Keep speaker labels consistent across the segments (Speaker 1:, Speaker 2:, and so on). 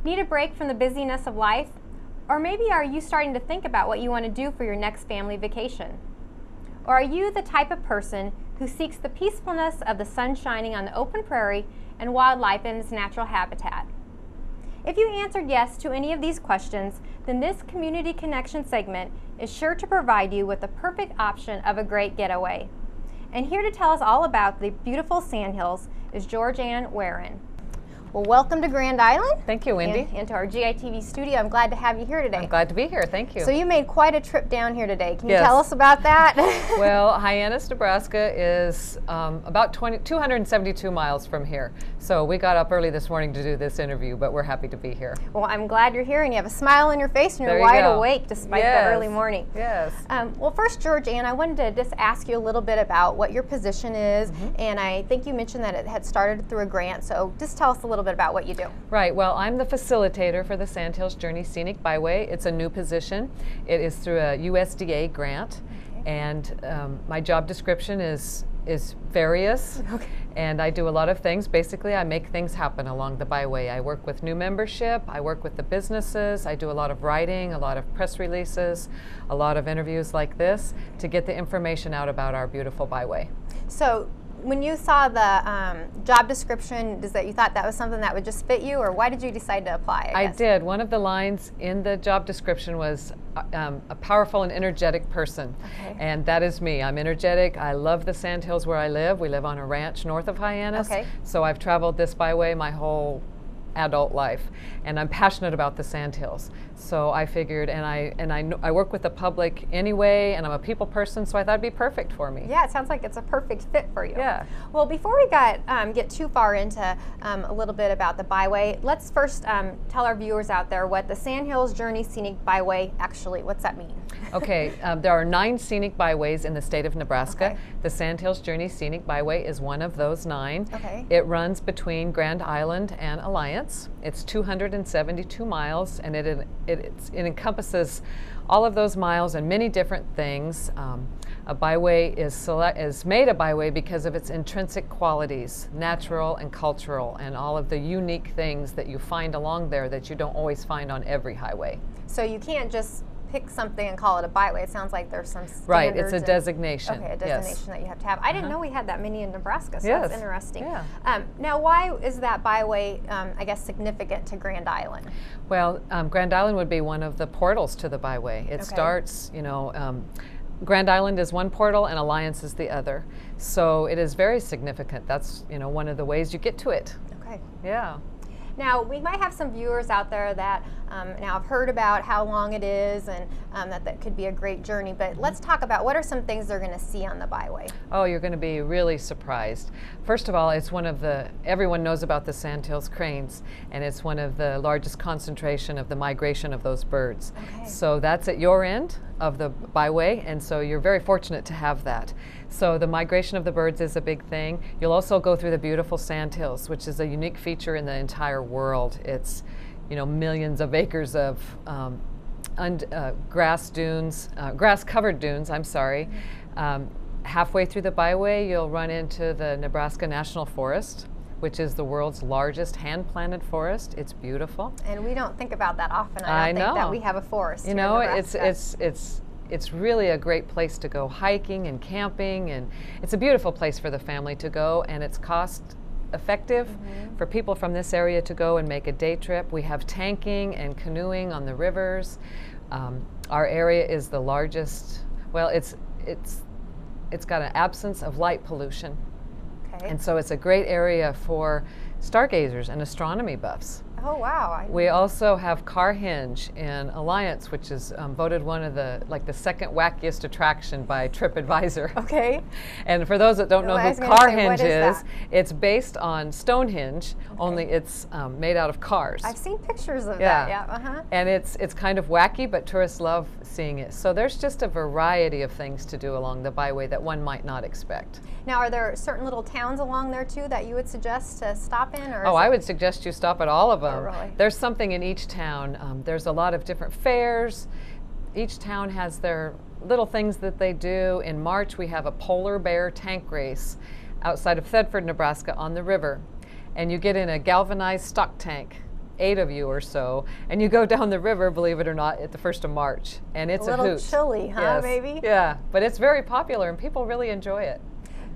Speaker 1: Need a break from the busyness of life? Or maybe are you starting to think about what you want to do for your next family vacation? Or are you the type of person who seeks the peacefulness of the sun shining on the open prairie and wildlife in its natural habitat? If you answered yes to any of these questions, then this Community Connection segment is sure to provide you with the perfect option of a great getaway. And here to tell us all about the beautiful Sandhills is Georgianne Warren. Well, welcome to Grand Island.
Speaker 2: Thank you, Wendy.
Speaker 1: And to our GITV studio. I'm glad to have you here today.
Speaker 2: I'm glad to be here. Thank you.
Speaker 1: So you made quite a trip down here today. Can you tell us about that?
Speaker 2: Well, Hyannis, Nebraska is about 272 miles from here. So we got up early this morning to do this interview, but we're happy to be here.
Speaker 1: Well, I'm glad you're here and you have a smile on your face and you're wide awake despite the early morning.
Speaker 2: Yes.
Speaker 1: Well, first, Georgianne, I wanted to just ask you a little bit about what your position is. And I think you mentioned that it had started through a grant. So just tell us a little bit about what you do.
Speaker 2: Right. Well, I'm the facilitator for the Sandhills Journey Scenic Byway. It's a new position. It is through a USDA grant. And my job description is various. And I do a lot of things. Basically, I make things happen along the byway. I work with new membership, I work with the businesses, I do a lot of writing, a lot of press releases, a lot of interviews like this to get the information out about our beautiful byway.
Speaker 1: So when you saw the job description, is that you thought that was something that would just fit you, or why did you decide to apply?
Speaker 2: I did. One of the lines in the job description was a powerful and energetic person. And that is me. I'm energetic. I love the Sandhills where I live. We live on a ranch north of Hyannis. So I've traveled this byway my whole adult life, and I'm passionate about the Sandhills. So I figured, and I work with the public anyway, and I'm a people person, so I thought it'd be perfect for me.
Speaker 1: Yeah, it sounds like it's a perfect fit for you.
Speaker 2: Yeah.
Speaker 1: Well, before we get too far into a little bit about the byway, let's first tell our viewers out there what the Sandhills Journey Scenic Byway actually, what's that mean?
Speaker 2: Okay, there are 9 scenic byways in the state of Nebraska. The Sandhills Journey Scenic Byway is one of those 9. It runs between Grand Island and Alliance. It's 272 miles, and it encompasses all of those miles and many different things. A byway is made a byway because of its intrinsic qualities, natural and cultural, and all of the unique things that you find along there that you don't always find on every highway.
Speaker 1: So you can't just pick something and call it a byway. It sounds like there's some standards.
Speaker 2: Right, it's a designation.
Speaker 1: Okay, a designation that you have to have. I didn't know we had that many in Nebraska, so that's interesting.
Speaker 2: Yeah.
Speaker 1: Now, why is that byway, I guess, significant to Grand Island?
Speaker 2: Well, Grand Island would be one of the portals to the byway. It starts, Grand Island is one portal and Alliance is the other. So it is very significant. That's, one of the ways you get to it.
Speaker 1: Okay.
Speaker 2: Yeah.
Speaker 1: Now, we might have some viewers out there that now have heard about how long it is and that could be a great journey, but let's talk about what are some things they're going to see on the byway.
Speaker 2: Oh, you're going to be really surprised. First of all, it's everyone knows about the Sandhills cranes, and it's one of the largest concentration of the migration of those birds. So that's at your end of the byway, and so you're very fortunate to have that. So the migration of the birds is a big thing. You'll also go through the beautiful Sandhills, which is a unique feature in the entire world. It's millions of acres of grass-covered dunes, I'm sorry. Halfway through the byway, you'll run into the Nebraska National Forest, which is the world's largest hand-planted forest. It's beautiful.
Speaker 1: And we don't think about that often. I don't think that we have a forest here in Nebraska.
Speaker 2: It's really a great place to go hiking and camping, and it's a beautiful place for the family to go, and it's cost effective for people from this area to go and make a day trip. We have tanking and canoeing on the rivers. Our area is the largest. Well, it's got an absence of light pollution, and so it's a great area for stargazers and astronomy buffs.
Speaker 1: Oh, wow.
Speaker 2: We also have Carhenge in Alliance, which is voted one of the second wackiest attraction by TripAdvisor.
Speaker 1: Okay.
Speaker 2: And for those that don't know who Carhenge is, it's based on Stonehenge, only it's made out of cars.
Speaker 1: I've seen pictures of that, yeah.
Speaker 2: And it's kind of wacky, but tourists love seeing it. So there's just a variety of things to do along the byway that one might not expect.
Speaker 1: Now, are there certain little towns along there too that you would suggest to stop in? Or
Speaker 2: I would suggest you stop at all of them.
Speaker 1: Oh, really?
Speaker 2: There's something in each town. There's a lot of different fairs. Each town has their little things that they do. In March, we have a polar bear tank race outside of Thedford, Nebraska on the river. And you get in a galvanized stock tank 8 of you or so, and you go down the river, believe it or not, at the 1st of March, and it's a hoot.
Speaker 1: A little chilly, huh,
Speaker 2: yes.
Speaker 1: maybe?
Speaker 2: Yeah, but it's very popular, and people really enjoy it.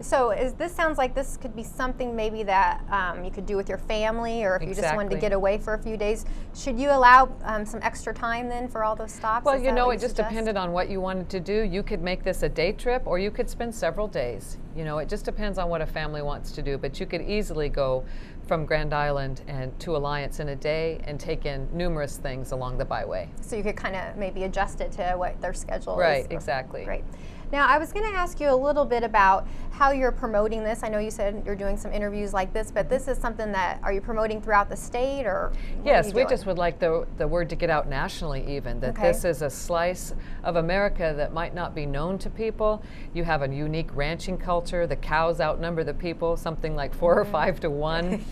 Speaker 1: So this sounds like this could be something maybe that you could do with your family, or if you just wanted to get away for a few days. Should you allow some extra time then for all those stops?
Speaker 2: Well, you know, it just depended on what you wanted to do. You could make this a day trip, or you could spend several days. You know, it just depends on what a family wants to do, but you could easily go from Grand Island and to Alliance in a day and take in numerous things along the byway.
Speaker 1: So you could kind of maybe adjust it to what their schedule is.
Speaker 2: Right, exactly.
Speaker 1: Great. Now, I was going to ask you a little bit about how you're promoting this. I know you said you're doing some interviews like this, but this is something that, are you promoting throughout the state, or
Speaker 2: Yes, we just would like the word to get out nationally even, that this is a slice of America that might not be known to people. You have a unique ranching culture. The cows outnumber the people, something like 4 or 5 to 1.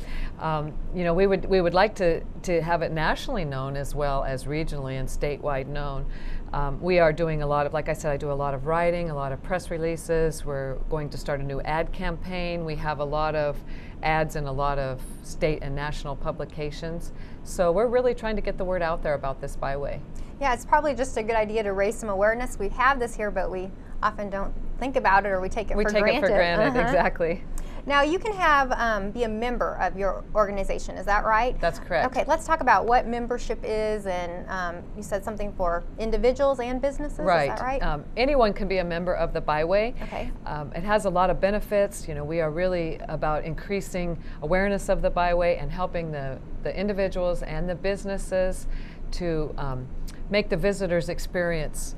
Speaker 2: You know, we would like to have it nationally known as well as regionally and statewide known. We are doing a lot of, like I said, I do a lot of writing, a lot of press releases. We're going to start a new ad campaign. We have a lot of ads in a lot of state and national publications. So we're really trying to get the word out there about this byway. Yeah,
Speaker 1: it's probably just a good idea to raise some awareness. We have this here, but we often don't think about it, or we take it for granted.
Speaker 2: We take it for granted, exactly.
Speaker 1: Now, you can have be a member of your organization, is that right?
Speaker 2: That's correct.
Speaker 1: Okay, let's talk about what membership is, and you said something for individuals and businesses,
Speaker 2: right.
Speaker 1: Is that right?
Speaker 2: Anyone can be a member of the Byway.
Speaker 1: Okay.
Speaker 2: It has a lot of benefits. You know, we are really about increasing awareness of the Byway and helping the individuals and the businesses to make the visitors' experience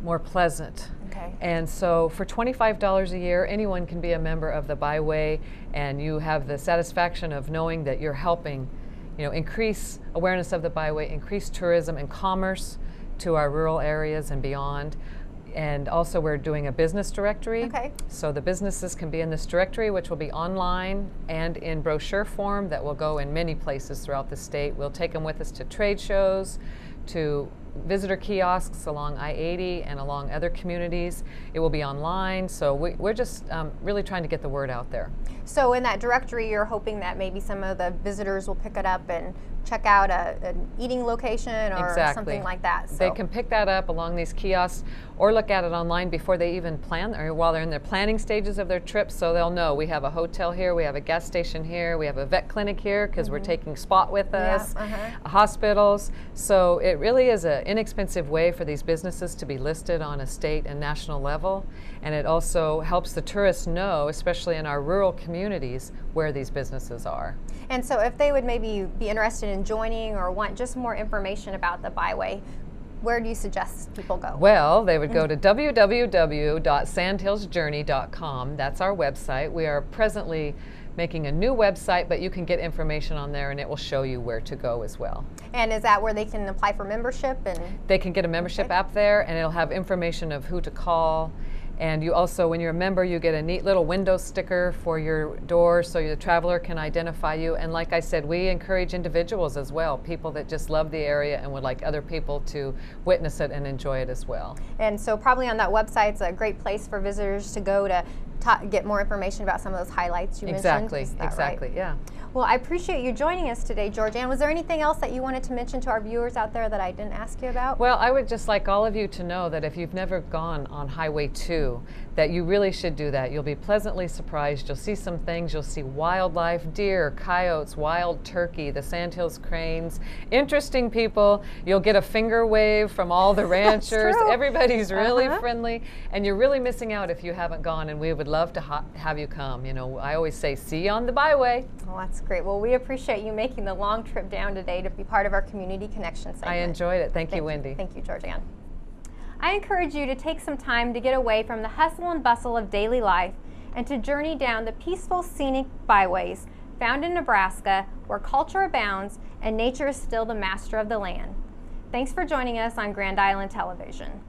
Speaker 2: more pleasant.
Speaker 1: Okay.
Speaker 2: And so for $25 a year, anyone can be a member of the Byway, and you have the satisfaction of knowing that you're helping, you know, increase awareness of the Byway, increase tourism and commerce to our rural areas and beyond. And also we're doing a business directory.
Speaker 1: Okay.
Speaker 2: So the businesses can be in this directory, which will be online and in brochure form that will go in many places throughout the state. We'll take them with us to trade shows, to visitor kiosks along I-80 and along other communities. It will be online, so we're just really trying to get the word out there.
Speaker 1: So in that directory, you're hoping that maybe some of the visitors will pick it up and check out an eating location or something like that. So
Speaker 2: they can pick that up along these kiosks or look at it online before they even plan, or while they're in their planning stages of their trip, so they'll know we have a hotel here, we have a gas station here, we have a vet clinic here because we're taking Spot with us, hospitals. So it really is an inexpensive way for these businesses to be listed on a state and national level, and it also helps the tourists know, especially in our rural communities, where these businesses are.
Speaker 1: And so if they would maybe be interested in joining or want just more information about the Byway, where do you suggest people go?
Speaker 2: Well, they would go to www.sandhillsjourney.com. That's our website. We are presently making a new website, but you can get information on there and it will show you where to go as well.
Speaker 1: And is that where they can apply for membership? And
Speaker 2: they can get a membership app there, and it'll have information of who to call. And you also, when you're a member, you get a neat little window sticker for your door so the traveler can identify you. And like I said, we encourage individuals as well, people that just love the area and would like other people to witness it and enjoy it as well.
Speaker 1: And so probably on that website, it's a great place for visitors to go to get more information about some of those highlights you mentioned.
Speaker 2: Exactly,
Speaker 1: right?
Speaker 2: Yeah.
Speaker 1: Well, I appreciate you joining us today, Georgianne. Was there anything else that you wanted to mention to our viewers out there that I didn't ask you about?
Speaker 2: Well, I would just like all of you to know that if you've never gone on Highway 2, that you really should do that. You'll be pleasantly surprised. You'll see some things. You'll see wildlife, deer, coyotes, wild turkey, the Sandhills cranes, interesting people. You'll get a finger wave from all the ranchers. Everybody's really friendly, and you're really missing out if you haven't gone, and we would love to have you come. You know, I always say, see you on the Byway.
Speaker 1: Well, that's great. Well, we appreciate you making the long trip down today to be part of our Community Connection segment.
Speaker 2: I enjoyed it. Thank you, Wendy.
Speaker 1: Thank you, Georgianne. I encourage you to take some time to get away from the hustle and bustle of daily life and to journey down the peaceful, scenic byways found in Nebraska, where culture abounds and nature is still the master of the land. Thanks for joining us on Grand Island Television.